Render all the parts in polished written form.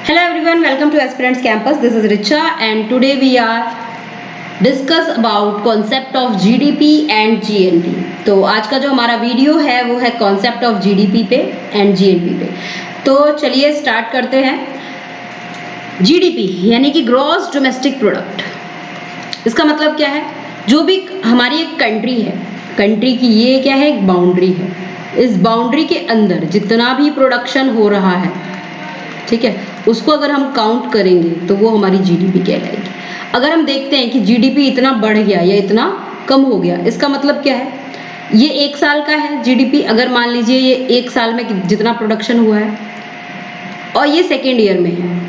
Hello everyone, welcome to Aspirants Campus. This is Richa and today we are discuss about concept of GDP and GNP. तो आज का जो हमारा video है वो है concept of GDP पे and GNP पे. तो चलिए स्टार्ट करते हैं. GDP यानी कि ग्रॉस डोमेस्टिक प्रोडक्ट. इसका मतलब क्या है? जो भी हमारी एक कंट्री है, कंट्री की ये क्या है, एक बाउंड्री है. इस बाउंड्री के अंदर जितना भी प्रोडक्शन हो रहा है, ठीक है, उसको अगर हम काउंट करेंगे तो वो हमारी जीडीपी कहलाएगी. अगर हम देखते हैं कि जीडीपी इतना बढ़ गया या इतना कम हो गया, इसका मतलब क्या है? ये एक साल का है जीडीपी. अगर मान लीजिए ये एक साल में जितना प्रोडक्शन हुआ है और ये सेकेंड ईयर में है,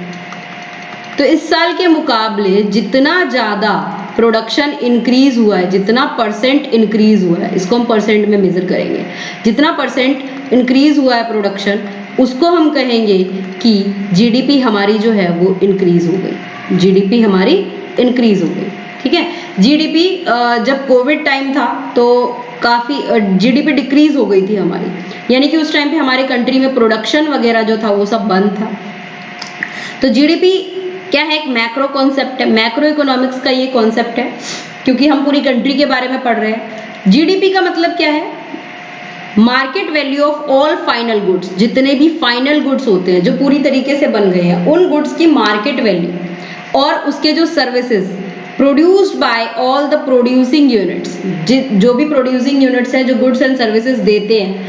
तो इस साल के मुकाबले जितना ज़्यादा प्रोडक्शन इंक्रीज हुआ है, जितना परसेंट इंक्रीज हुआ है, इसको हम परसेंट में मेजर करेंगे, जितना परसेंट इंक्रीज हुआ है प्रोडक्शन, उसको हम कहेंगे कि जीडीपी हमारी जो है वो इंक्रीज हो गई. जीडीपी हमारी इंक्रीज हो गई. ठीक है. जीडीपी जब कोविड टाइम था तो काफ़ी जीडीपी डिक्रीज हो गई थी हमारी, यानी कि उस टाइम पे हमारे कंट्री में प्रोडक्शन वगैरह जो था वो सब बंद था. तो जीडीपी क्या है? एक मैक्रो कॉन्सेप्ट है, मैक्रो इकोनॉमिक्स का ये कॉन्सेप्ट है, क्योंकि हम पूरी कंट्री के बारे में पढ़ रहे हैं. जीडीपी का मतलब क्या है? Market value of all final goods. जितने भी फाइनल गुड्स होते हैं जो पूरी तरीके से बन गए हैं, उन गुड्स की मार्केट वैल्यू और उसके जो services produced by all the producing units, जो भी प्रोड्यूसिंग यूनिट्स हैं जो गुड्स एंड सर्विसेज देते हैं,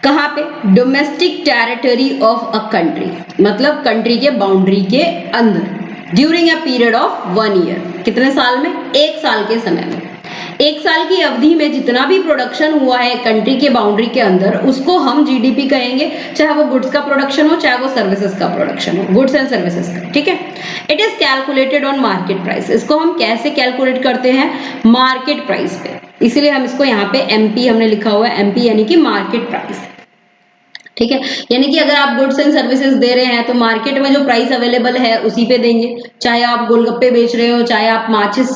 कहाँ पे? Domestic territory of a country, मतलब कंट्री के बाउंड्री के अंदर, during a period of 1 year. कितने साल में? एक साल के समय में. एक साल की अवधि में जितना भी प्रोडक्शन हुआ है कंट्री के बाउंड्री के अंदर, उसको हम जीडीपी कहेंगे, चाहे वो गुड्स का प्रोडक्शन हो, चाहे वो सर्विसेज का प्रोडक्शन हो, गुड्स एंड सर्विसेज का. ठीक है. It is calculated on market price. इसको हम कैसे कैलकुलेट करते हैं? मार्केट प्राइस पे. इसीलिए हम इसको यहाँ पे एमपी हमने लिखा हुआ है. एमपी यानी कि मार्केट प्राइस. ठीक है. यानी कि अगर आप गुड्स एंड सर्विसेज दे रहे हैं तो मार्केट में जो प्राइस अवेलेबल है उसी पे देंगे. चाहे आप गोलगप्पे बेच रहे हो, चाहे आप माचिस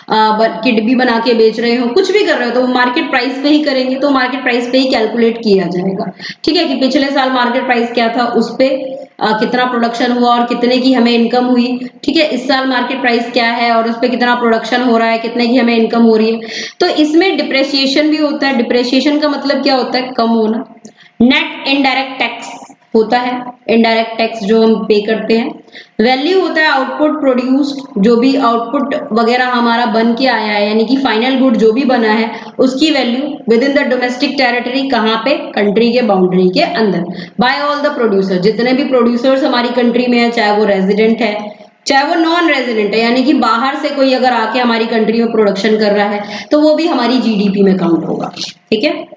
की डिब्बी बना के बेच रहे हो, कुछ भी कर रहे हो, तो वो मार्केट प्राइस पे ही करेंगे. तो मार्केट प्राइस पे ही कैलकुलेट किया जाएगा. ठीक है. कि पिछले साल मार्केट प्राइस क्या था, उस पे कितना प्रोडक्शन हुआ और कितने की हमें इनकम हुई. ठीक है. इस साल मार्केट प्राइस क्या है और उस पे कितना प्रोडक्शन हो रहा है, कितने की हमें इनकम हो रही है. तो इसमें डिप्रेशिएशन भी होता है. डिप्रेशिएशन का मतलब क्या होता है? कम होना. नेट इनडायरेक्ट टैक्स होता है, इनडायरेक्ट टैक्स जो हम पे करते हैं. वैल्यू होता है आउटपुट प्रोड्यूस्ड, जो भी आउटपुट वगैरह हमारा बन के आया है, यानी कि फाइनल गुड जो भी बना है उसकी value within the domestic territory. कहाँ पे? कंट्री के बाउंड्री के अंदर. By all the producer. जितने भी प्रोड्यूसर्स हमारी कंट्री में है, चाहे वो रेजिडेंट है चाहे वो नॉन रेजिडेंट है, यानी कि बाहर से कोई अगर आके हमारी कंट्री में प्रोडक्शन कर रहा है तो वो भी हमारी जीडीपी में काउंट होगा. ठीक है.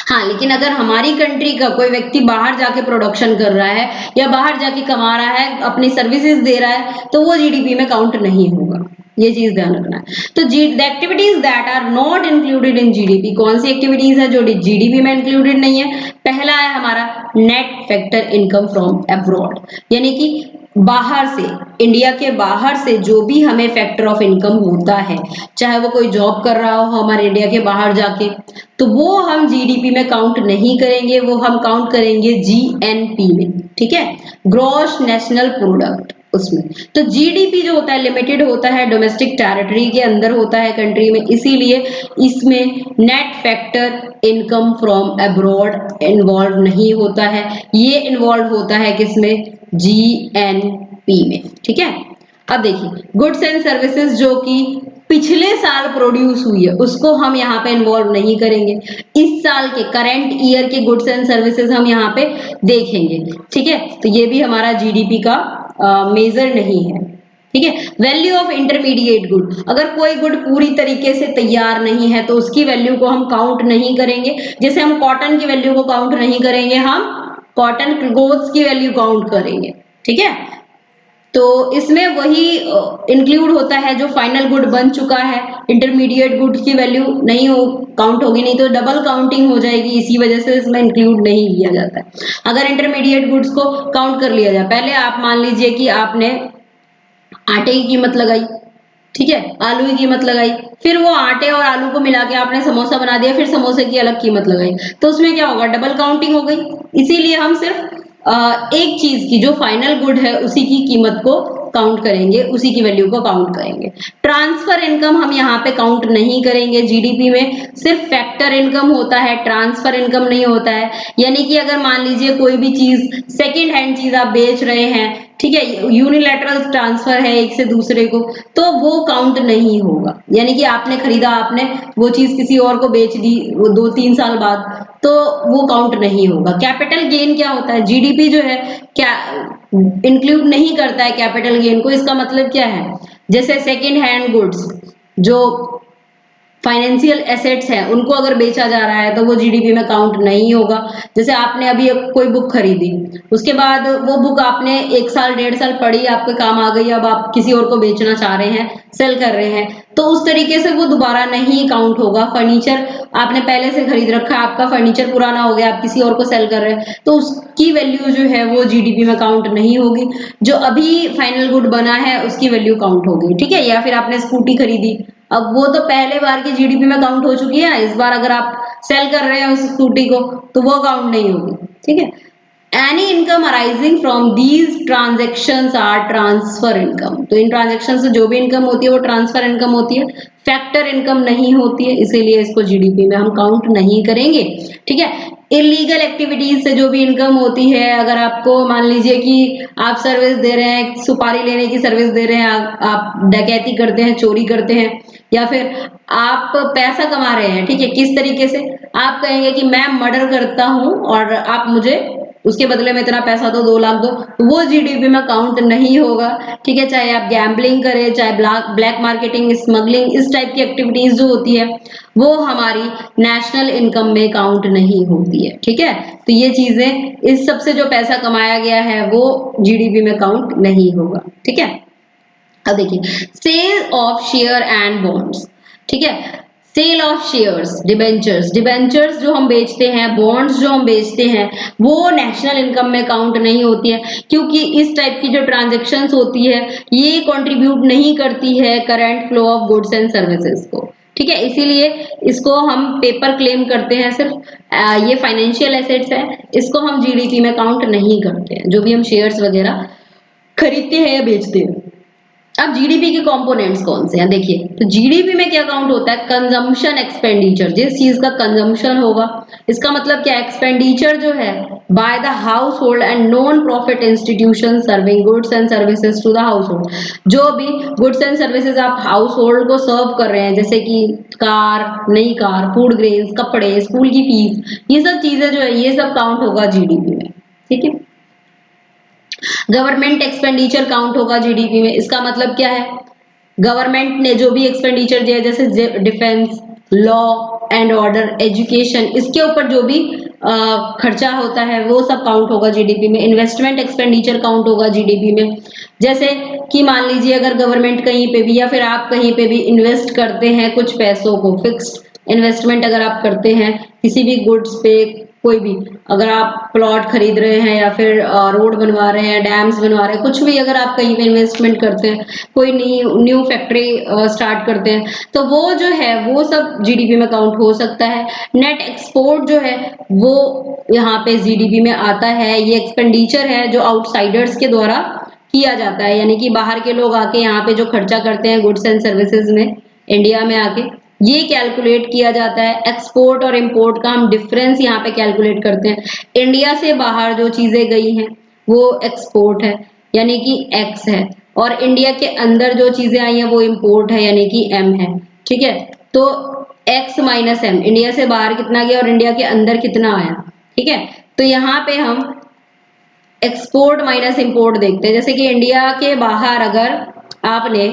हाँ, लेकिन अगर हमारी कंट्री का कोई व्यक्ति बाहर जाके प्रोडक्शन कर रहा है या बाहर जाके कमा रहा है, अपनी सर्विसेज दे रहा है, तो वो जीडीपी में काउंट नहीं होगा. ये चीज ध्यान रखना है. तो the activities that are not included in GDP. कौन सी एक्टिविटीज है जो जीडीपी में इंक्लूडेड नहीं है? पहला है हमारा net factor income from abroad, यानी कि बाहर से, इंडिया के बाहर से जो भी हमें फैक्टर ऑफ इनकम होता है, चाहे वो कोई जॉब कर रहा हो हमारे इंडिया के बाहर जाके, तो वो हम जीडीपी में काउंट नहीं करेंगे, वो हम काउंट करेंगे जीएनपी में. ठीक है. ग्रॉस नेशनल प्रोडक्ट उसमें. तो जीडीपी जो होता है लिमिटेड होता है, डोमेस्टिक टेरिटरी के अंदर होता है कंट्री में, इसीलिए इसमें net factor income from abroad involve नहीं होता है. ये इन्वॉल्व होता है किसमें? जीएनपी में. ठीक है. अब देखिए, गुड्स एंड सर्विसेज जो कि पिछले साल प्रोड्यूस हुई है उसको हम यहाँ पे इन्वॉल्व नहीं करेंगे. इस साल के करंट ईयर के गुड्स एंड सर्विसेज हम यहाँ पे देखेंगे. ठीक है. तो ये भी हमारा जीडीपी का मेजर नहीं है. ठीक है. Value of intermediate good. अगर कोई गुड पूरी तरीके से तैयार नहीं है तो उसकी वैल्यू को हम काउंट नहीं करेंगे. जैसे हम कॉटन की वैल्यू को काउंट नहीं करेंगे, हम कॉटन क्लोथ्स की वैल्यू काउंट करेंगे. ठीक है. तो इसमें वही इंक्लूड होता है जो फाइनल गुड बन चुका है. इंटरमीडिएट गुड्स की वैल्यू नहीं हो काउंट होगी, नहीं तो डबल काउंटिंग हो जाएगी. इसी वजह से इसमें इंक्लूड नहीं किया जाता है. अगर इंटरमीडिएट गुड्स को काउंट कर लिया जाए, पहले आप मान लीजिए कि आपने आटे की कीमत लगाई, ठीक है, आलू की कीमत लगाई, फिर वो आटे और आलू को मिला के आपने समोसा बना दिया, फिर समोसे की अलग कीमत लगाई, तो उसमें क्या होगा? डबल काउंटिंग हो गई. इसीलिए हम सिर्फ एक चीज की जो फाइनल गुड है उसी की कीमत को काउंट करेंगे, उसी की वैल्यू को काउंट करेंगे। ट्रांसफर इनकम हम यहाँ पे काउंट नहीं करेंगे। जीडीपी में सिर्फ फैक्टर इनकम होता है, ट्रांसफर इनकम नहीं होता है। यानी कि अगर मान लीजिए कोई भी चीज सेकेंड हैंड चीज आप बेच रहे हैं, ठीक है, यूनिलैटरल ट्रांसफर है एक से दूसरे को, तो वो काउंट नहीं होगा। यानी कि आपने खरीदा, आपने वो चीज किसी और को बेच दी वो 2-3 साल बाद, तो वो काउंट नहीं होगा। कैपिटल गेन क्या होता है? जीडीपी जो है क्या इंक्लूड नहीं करता है कैपिटल गेन को। इसका मतलब क्या है? जैसे सेकेंड हैंड गुड्स, जो फाइनेंशियल एसेट्स हैं, उनको अगर बेचा जा रहा है तो वो जीडीपी में काउंट नहीं होगा। जैसे आपने अभी कोई बुक खरीदी, उसके बाद वो बुक आपने 1 साल 1.5 साल पढ़ी, आपके काम आ गई, अब आप किसी और को बेचना चाह रहे हैं, सेल कर रहे हैं, तो उस तरीके से वो दोबारा नहीं काउंट होगा। फर्नीचर आपने पहले से खरीद रखा है, आपका फर्नीचर पुराना हो गया, आप किसी और को सेल कर रहे हैं, तो उसकी वैल्यू जो है वो जीडीपी में काउंट नहीं होगी। जो अभी फाइनल गुड बना है उसकी वैल्यू काउंट होगी, ठीक है। या फिर आपने स्कूटी खरीदी, अब वो तो पहले बार की जीडीपी में काउंट हो चुकी है, इस बार अगर आप सेल कर रहे हैं उस स्कूटी को तो वो काउंट नहीं होगी, ठीक है। Any income arising from these transactions are transfer income. तो इन ट्रांजेक्शन से जो भी इनकम होती है वो ट्रांसफर इनकम होती है, फैक्टर इनकम नहीं होती है, इसीलिए इसको जीडीपी में हम काउंट नहीं करेंगे, ठीक है। इलीगल एक्टिविटीज से जो भी इनकम होती है, अगर आपको मान लीजिए कि आप सर्विस दे रहे हैं, सुपारी लेने की सर्विस दे रहे हैं, आप डकैती करते हैं, चोरी करते हैं, या फिर आप पैसा कमा रहे हैं, ठीक है, किस तरीके से? आप कहेंगे कि मैं मर्डर करता हूं और आप मुझे उसके बदले में इतना पैसा दो, 2 लाख दो, तो वो जीडीपी में काउंट नहीं होगा, ठीक है। चाहे आप गैम्बलिंग करें, चाहे ब्लैक मार्केटिंग, स्मगलिंग, इस टाइप की एक्टिविटीज जो होती है वो हमारी नेशनल इनकम में काउंट नहीं होती है, ठीक है। तो ये चीजें, इस सब से जो पैसा कमाया गया है वो जीडीपी में काउंट नहीं होगा, ठीक है। अब देखिए, sale of share and bonds, ठीक है। Sale of shares, debentures, debentures जो हम बेचते हैं, बॉन्ड्स जो हम बेचते हैं, वो नेशनल इनकम में काउंट नहीं होती है, क्योंकि इस टाइप की जो ट्रांजेक्शन्स होती है ये कंट्रीब्यूट नहीं करती है current flow of goods and services को, ठीक है। इसीलिए इसको हम पेपर क्लेम करते हैं सिर्फ। ये फाइनेंशियल एसेट्स है, इसको हम जीडीपी में काउंट नहीं करते हैं, जो भी हम शेयर्स वगैरह खरीदते हैं या बेचते हैं। अब जीडीपी के कंपोनेंट्स कौन से हैं? देखिए, तो जीडीपी में क्या काउंट होता है? कंजम्पशन एक्सपेंडिचर, जिस चीज का कंजम्पशन होगा। इसका मतलब क्या? एक्सपेंडिचर जो है by the household and non profit institution serving goods and services to the household. जो भी गुड्स एंड सर्विसेज आप हाउस होल्ड को सर्व कर रहे हैं, जैसे कि कार, नई कार, फूड ग्रेन्स, कपड़े, स्कूल की फीस, ये सब चीजें जो है ये सब काउंट होगा जीडीपी में, ठीक है। गवर्नमेंट एक्सपेंडिचर काउंट होगा जीडीपी में। इसका मतलब क्या है? गवर्नमेंट ने जो भी एक्सपेंडिचर दिया, जैसे defence, law and order, education, इसके ऊपर जो भी खर्चा होता है वो सब काउंट होगा जीडीपी में। इन्वेस्टमेंट एक्सपेंडिचर काउंट होगा जीडीपी में। जैसे कि मान लीजिए अगर गवर्नमेंट कहीं पे भी या फिर आप कहीं पे भी इन्वेस्ट करते हैं कुछ पैसों को, फिक्स्ड इन्वेस्टमेंट अगर आप करते हैं किसी भी गुड्स पे, कोई भी, अगर आप प्लॉट खरीद रहे हैं या फिर रोड बनवा रहे हैं, डैम्स बनवा रहे हैं, कुछ भी अगर आप कहीं पे इन्वेस्टमेंट करते हैं, कोई न्यू फैक्ट्री स्टार्ट करते हैं, तो वो जो है वो सब जीडीपी में काउंट हो सकता है। नेट एक्सपोर्ट जो है वो यहाँ पे जीडीपी में आता है। ये एक्सपेंडिचर है जो आउटसाइडर्स के द्वारा किया जाता है, यानी कि बाहर के लोग आके यहाँ पे जो खर्चा करते हैं गुड्स एंड सर्विसेज में, इंडिया में आके, ये कैलकुलेट किया जाता है। एक्सपोर्ट और इंपोर्ट का हम डिफरेंस यहाँ पे कैलकुलेट करते हैं। इंडिया से बाहर जो चीजें गई हैं वो एक्सपोर्ट है, यानी कि एक्स है, और इंडिया के अंदर जो चीजें आई हैं वो इंपोर्ट है, यानी कि एम है, ठीक है। तो एक्स माइनस एम, इंडिया से बाहर कितना गया और इंडिया के अंदर कितना आया, ठीक है। तो यहाँ पे हम एक्सपोर्ट माइनस इंपोर्ट देखते हैं। जैसे कि इंडिया के बाहर अगर आपने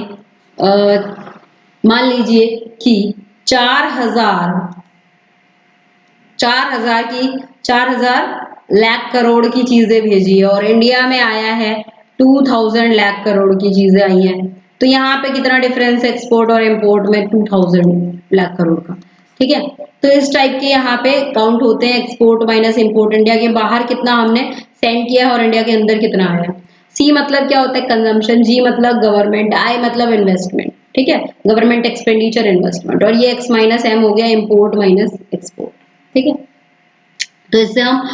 मान लीजिए कि 4,000 लाख करोड़ की चीजें भेजी है और इंडिया में आया है 2,000 लाख करोड़ की चीजें आई हैं, तो यहाँ पे कितना डिफरेंस है एक्सपोर्ट और इंपोर्ट में? 2,000 लाख करोड़ का, ठीक है। तो इस टाइप के यहाँ पे काउंट होते हैं एक्सपोर्ट माइनस इंपोर्ट। इंडिया के बाहर कितना हमने सेंड किया है और इंडिया के अंदर कितना आया। सी मतलब क्या होता है? कंजम्पशन। जी मतलब गवर्नमेंट। आई मतलब इन्वेस्टमेंट, ठीक है, गवर्नमेंट एक्सपेंडिचर, इन्वेस्टमेंट। और ये एक्स माइनस एम हो गया, इंपोर्ट माइनस एक्सपोर्ट, ठीक है। तो इससे हम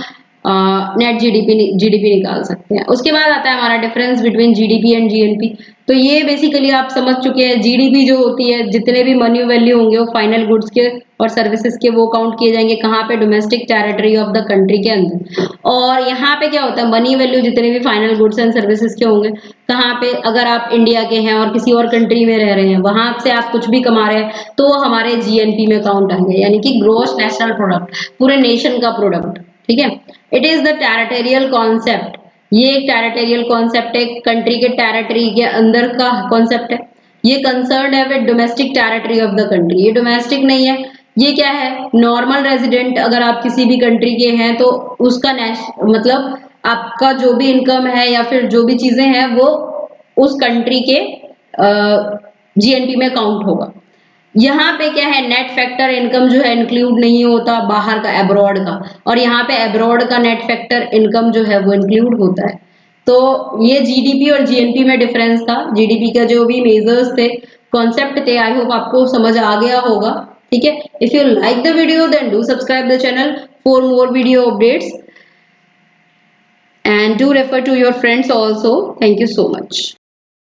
नेट जीडीपी निकाल सकते हैं। उसके बाद आता है हमारा difference between GDP and GNP. तो ये बेसिकली आप समझ चुके हैं, जीडीपी जो होती है, जितने भी मनी वैल्यू होंगे वो फाइनल गुड्स के और सर्विसेज के वो काउंट किए जाएंगे कहाँ पे, domestic territory of the country के अंदर। और यहाँ पे क्या होता है, मनी वैल्यू जितने भी फाइनल गुड्स एंड सर्विसेज के होंगे कहाँ पे, अगर आप इंडिया के हैं और किसी और कंट्री में रह रहे हैं, वहां से आप कुछ भी कमा रहे हैं तो वो हमारे जीएनपी में काउंट आएंगे, यानी कि ग्रोस नेशनल प्रोडक्ट, पूरे नेशन का प्रोडक्ट। ठीक है, it is the territorial concept. ये एक टेरिटोरियल कॉन्सेप्ट है, कंट्री के टेरिटरी के अंदर का कॉन्सेप्ट है। ये कंसर्न है with domestic territory of the country. ये डोमेस्टिक नहीं है, ये क्या है, नॉर्मल रेजिडेंट अगर आप किसी भी कंट्री के हैं तो उसका मतलब आपका जो भी इनकम है या फिर जो भी चीजें हैं वो उस कंट्री के जीएनपी में काउंट होगा। यहाँ पे क्या है, नेट फैक्टर इनकम जो है इंक्लूड नहीं होता बाहर का, अब्रॉड का, और यहाँ पे अब्रॉड का नेट फैक्टर इनकम जो है वो इंक्लूड होता है। तो ये जीडीपी और जीएनपी में डिफरेंस था। जीडीपी का जो भी मेजर्स थे, कॉन्सेप्ट थे, आई होप आपको समझ आ गया होगा। ठीक है, if you like the video then do subscribe the channel for more video updates and do refer to your friends also. Thank you so much.